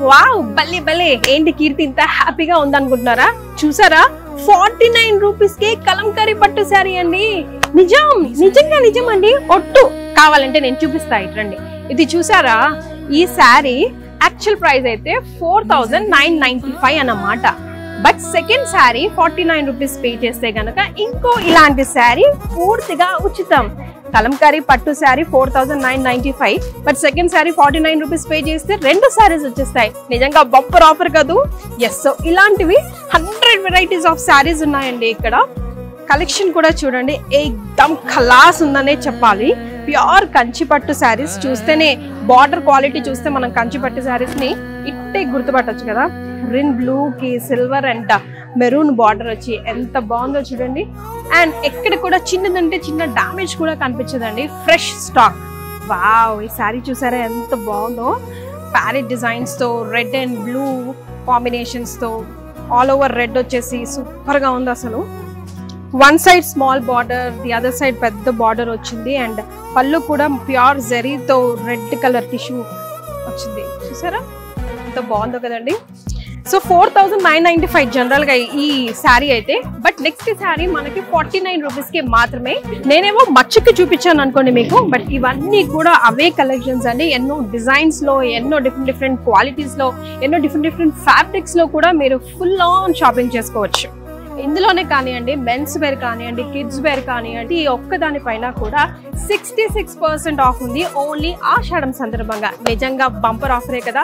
Wow భలే భలే ఏంటి కీర్తి ఇంత హ్యాపీగా ఉందనుకుంటున్నారా? చూసారా 49 రూపీస్ కే కలంకారీ పట్టు శారీ అండి. నిజంగా నిజం అండి, ఒట్టు. కావాలంటే నేను చూపిస్తా, ఇట్రండి. ఇది చూసారా, ఈ శారీ యాక్చువల్ ప్రైస్ అయితే 4995 అన్నమాట. But second sari 49 rupees pay చేస్తే గనక ఇంకో ఇలాంటి శారీ పూర్తిగా ఉచితం. కలంకారీ పట్టు sari 4995, but second sari 49 rupees pay చేస్తే 2 శారీస్ వచ్చేస్తాయి. నిజంగా బంపర్ ఆఫర్ కాదు? ఎస్. సో ఇలాంటివి 100 వెరైటీస్ ఆఫ్ శారీస్ ఉన్నాయండి ఇక్కడ. కలెక్షన్ కూడా చూడండి, ఏకదమ్ ఖలాస్ ఉందనే చెప్పాలి. ప్యూర్ కంచి పట్టు శారీస్. చూస్తేనే బార్డర్ క్వాలిటీ చూస్తే మనం కంచి పట్టు శారీస్ ని ఇట్టే గుర్తుపట్టొచ్చు కదా. గ్రీన్ బ్లూ కి సిల్వర్ అండ్ మెరూన్ బార్డర్ వచ్చి ఎంత బాగుందో చూడండి. అండ్ ఎక్కడ కూడా చిన్నదంటే చిన్న డామేజ్ కూడా కనిపించదండి. Fresh stock. వావ్, ఈ శారీ చూసారా ఎంత బాగుందో. ప్యారెట్ డిజైన్స్ తో రెడ్ అండ్ బ్లూ కాంబినేషన్స్ తో ఆల్ ఓవర్ రెడ్ వచ్చేసి సూపర్ గా ఉంది అసలు. One side small border, the other side పెద్ద బార్డర్ వచ్చింది. అండ్ పళ్ళు కూడా ప్యూర్ జరీతో రెడ్ కలర్ టిష్యూ వచ్చింది. చూసారా ఎంత బాగుందో కదండి. సో 4995 జనరల్ గా ఈ శారీ అయితే. బట్ నెక్స్ట్ శారీ మనకి 49 రూపీస్ కి మాత్రమే. నేనేమో మచ్చుకి చూపించాను అనుకోండి మీకు, బట్ ఇవన్నీ కూడా అవే కలెక్షన్స్ అండి. ఎన్నో డిజైన్స్ లో, ఎన్నో డిఫరెంట్ క్వాలిటీస్ లో, ఎన్నో డిఫరెంట్ ఫ్యాబ్రిక్స్ లో కూడా మీరు ఫుల్ ఆన్ షాపింగ్ చేసుకోవచ్చు. ఇందులోనే కానివ్వండి, మెన్స్ వేర్ కానివ్వండి, కిడ్స్ వేర్ కానివ్వండి, ఈ ఒక్కదాని పైన కూడా 66% ఆఫ్ ఉంది ఓన్లీ ఆషాఢం సందర్భంగా. నిజంగా బంపర్ ఆఫరే కదా.